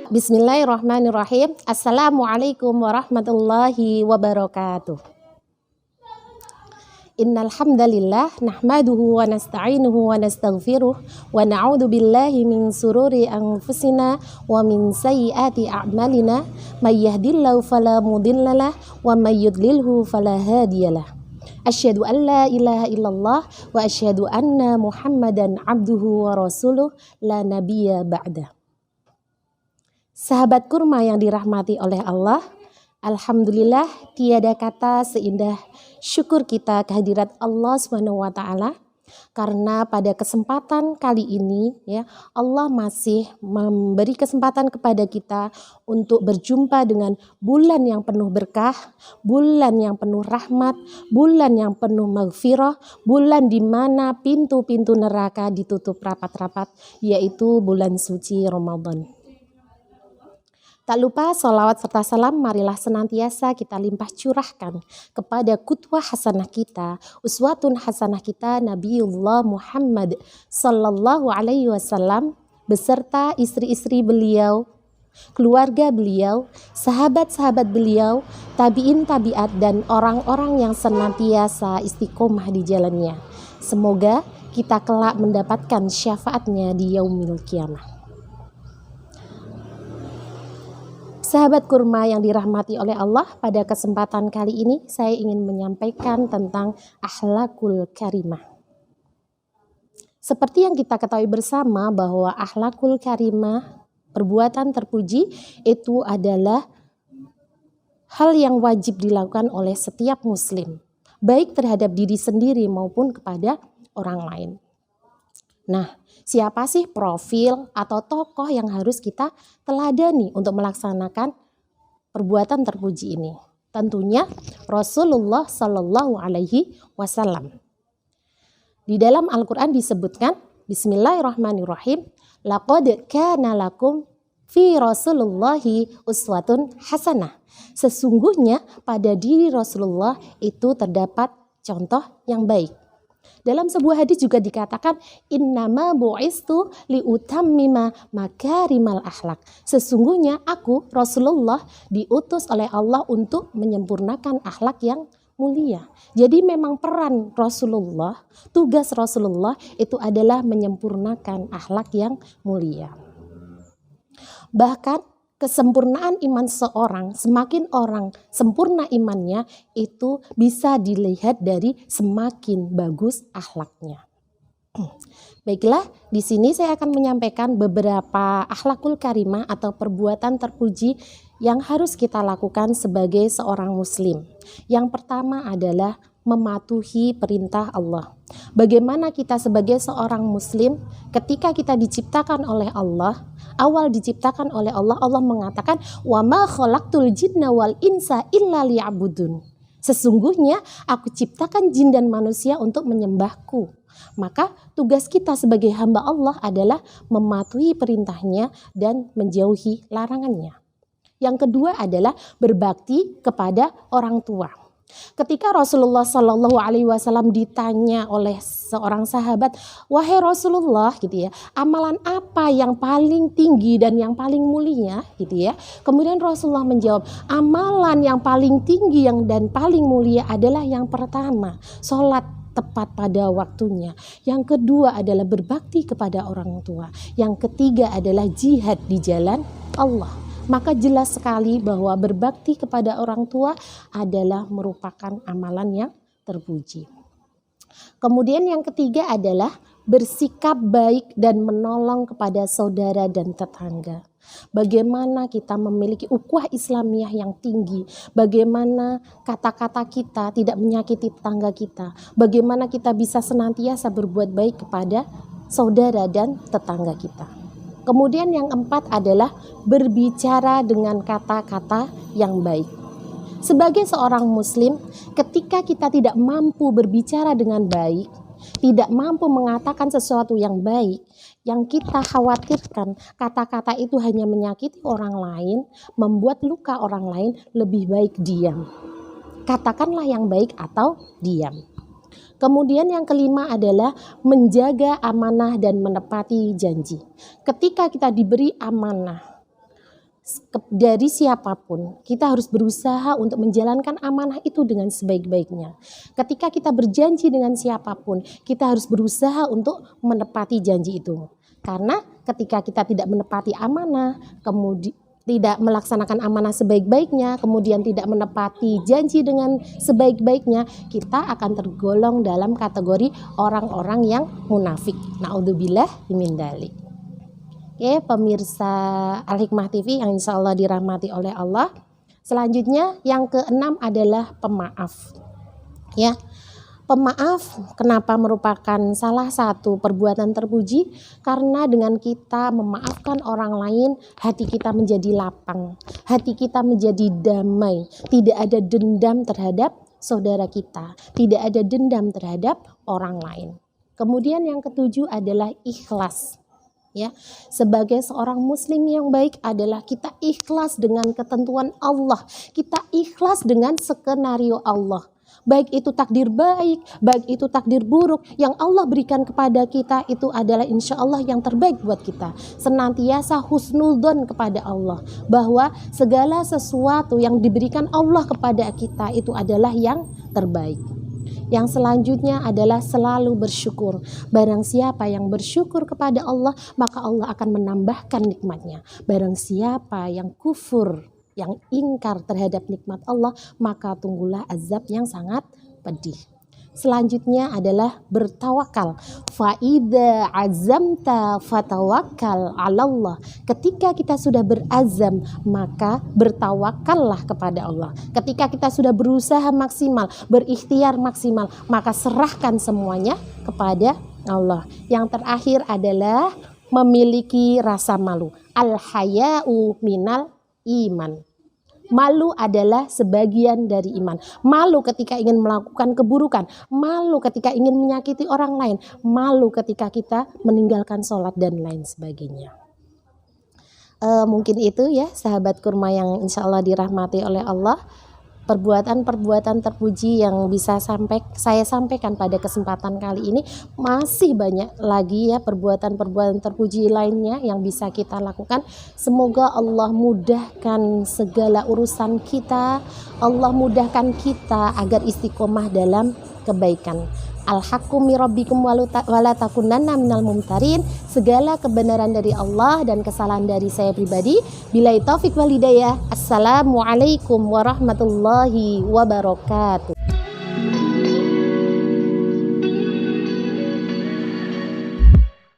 Bismillahirrahmanirrahim. Assalamualaikum warahmatullahi wabarakatuh. Innal hamdalillah nahmaduhu wa nasta'inuhu wa nastaghfiruh wa na'udzu billahi min sururi anfusina wa min sayyiati a'malina may yahdihillahu fala mudhillalah wa may yudlilhu fala hadiyalah. Asyhadu an la ilaha illallah wa asyhadu anna Muhammadan abduhu wa rasuluh la nabiyya ba'da. Sahabat kurma yang dirahmati oleh Allah, alhamdulillah tiada kata seindah syukur kita kehadirat Allah SWT, karena pada kesempatan kali ini Allah masih memberi kesempatan kepada kita untuk berjumpa dengan bulan yang penuh berkah, bulan yang penuh rahmat, bulan yang penuh maghfirah, bulan di mana pintu-pintu neraka ditutup rapat-rapat, yaitu bulan suci Ramadan. Tak lupa sholawat serta salam marilah senantiasa kita limpah curahkan kepada qudwah hasanah kita, uswatun hasanah kita Nabiullah Muhammad sallallahu alaihi wasallam beserta istri-istri beliau, keluarga beliau, sahabat-sahabat beliau, tabi'in tabi'at dan orang-orang yang senantiasa istiqomah di jalannya. Semoga kita kelak mendapatkan syafaatnya di yaumil qiyamah. Sahabat kurma yang dirahmati oleh Allah, pada kesempatan kali ini saya ingin menyampaikan tentang akhlakul karimah. Seperti yang kita ketahui bersama bahwa akhlakul karimah, perbuatan terpuji, itu adalah hal yang wajib dilakukan oleh setiap muslim, baik terhadap diri sendiri maupun kepada orang lain. Nah, siapa sih profil atau tokoh yang harus kita teladani untuk melaksanakan perbuatan terpuji ini? Tentunya Rasulullah Sallallahu Alaihi Wasallam. Di dalam Al-Quran disebutkan, Bismillahirrahmanirrahim, laqad kana lakum fi Rasulillahi uswatun hasanah. Sesungguhnya pada diri Rasulullah itu terdapat contoh yang baik. Dalam sebuah hadis juga dikatakan innama bu'istu liutammima makarimal akhlak. Sesungguhnya aku Rasulullah diutus oleh Allah untuk menyempurnakan akhlak yang mulia. Jadi memang peran Rasulullah, tugas Rasulullah itu adalah menyempurnakan akhlak yang mulia. Bahkan kesempurnaan iman seorang, semakin orang sempurna imannya, itu bisa dilihat dari semakin bagus akhlaknya. Baiklah, di sini saya akan menyampaikan beberapa akhlakul karimah atau perbuatan terpuji yang harus kita lakukan sebagai seorang muslim. Yang pertama adalah mematuhi perintah Allah. Bagaimana kita sebagai seorang muslim ketika kita diciptakan oleh Allah, awal diciptakan oleh Allah, Allah mengatakan wa ma khalaqtul jinna wal insa illa liya'budun. Sesungguhnya aku ciptakan jin dan manusia untuk menyembahku. Maka tugas kita sebagai hamba Allah adalah mematuhi perintahnya dan menjauhi larangannya. Yang kedua adalah berbakti kepada orang tua. Ketika Rasulullah Shallallahu Alaihi Wasallam ditanya oleh seorang sahabat, wahai Rasulullah, gitu ya, amalan apa yang paling tinggi dan yang paling mulia, gitu ya. Kemudian Rasulullah menjawab, amalan yang paling tinggi dan paling mulia adalah yang pertama, sholat tepat pada waktunya. Yang kedua adalah berbakti kepada orang tua. Yang ketiga adalah jihad di jalan Allah. Maka jelas sekali bahwa berbakti kepada orang tua adalah merupakan amalan yang terpuji. Kemudian yang ketiga adalah bersikap baik dan menolong kepada saudara dan tetangga. Bagaimana kita memiliki ukhuwah Islamiyah yang tinggi, bagaimana kata-kata kita tidak menyakiti tetangga kita, bagaimana kita bisa senantiasa berbuat baik kepada saudara dan tetangga kita. Kemudian yang keempat adalah berbicara dengan kata-kata yang baik. Sebagai seorang muslim, ketika kita tidak mampu berbicara dengan baik, tidak mampu mengatakan sesuatu yang baik, yang kita khawatirkan kata-kata itu hanya menyakiti orang lain, membuat luka orang lain, lebih baik diam. Katakanlah yang baik atau diam. Kemudian yang kelima adalah menjaga amanah dan menepati janji. Ketika kita diberi amanah, dari siapapun, kita harus berusaha untuk menjalankan amanah itu dengan sebaik-baiknya. Ketika kita berjanji dengan siapapun, kita harus berusaha untuk menepati janji itu. Karena ketika kita tidak menepati amanah, kemudian tidak melaksanakan amanah sebaik-baiknya, kemudian tidak menepati janji dengan sebaik-baiknya, kita akan tergolong dalam kategori orang-orang yang munafik. Naudzubillah min dzalik. Oke, pemirsa Al-Hikmah TV yang insya Allah dirahmati oleh Allah. Selanjutnya yang keenam adalah pemaaf. Ya, pemaaf kenapa merupakan salah satu perbuatan terpuji? Karena dengan kita memaafkan orang lain, hati kita menjadi lapang, hati kita menjadi damai, tidak ada dendam terhadap saudara kita, tidak ada dendam terhadap orang lain. Kemudian yang ketujuh adalah ikhlas. Ya, sebagai seorang muslim yang baik adalah kita ikhlas dengan ketentuan Allah, kita ikhlas dengan skenario Allah. Baik itu takdir baik, baik itu takdir buruk yang Allah berikan kepada kita, itu adalah insya Allah yang terbaik buat kita. Senantiasa husnudzon kepada Allah, bahwa segala sesuatu yang diberikan Allah kepada kita itu adalah yang terbaik. Yang selanjutnya adalah selalu bersyukur. Barang siapa yang bersyukur kepada Allah, maka Allah akan menambahkan nikmatnya. Barang siapa yang kufur, yang ingkar terhadap nikmat Allah, maka tunggulah azab yang sangat pedih. Selanjutnya adalah bertawakal. Fa'idha azamta fatawakkal 'alallah. Ketika kita sudah berazam, maka bertawakallah kepada Allah. Ketika kita sudah berusaha maksimal, berikhtiar maksimal, maka serahkan semuanya kepada Allah. Yang terakhir adalah memiliki rasa malu. Al-haya'u minal iman. Malu adalah sebagian dari iman. Malu ketika ingin melakukan keburukan, malu ketika ingin menyakiti orang lain, malu ketika kita meninggalkan sholat dan lain sebagainya. Mungkin itu ya sahabat kurma yang insya Allah dirahmati oleh Allah, perbuatan-perbuatan terpuji yang bisa saya sampaikan pada kesempatan kali ini. Masih banyak lagi ya perbuatan-perbuatan terpuji lainnya yang bisa kita lakukan. Semoga Allah mudahkan segala urusan kita, Allah mudahkan kita agar istiqomah dalam kebaikan. Al-haqqu min rabbikum wala takunanna minal mumtarin. Segala kebenaran dari Allah dan kesalahan dari saya pribadi. Billahi taufik wal hidayah. Assalamualaikum warahmatullahi wabarakatuh.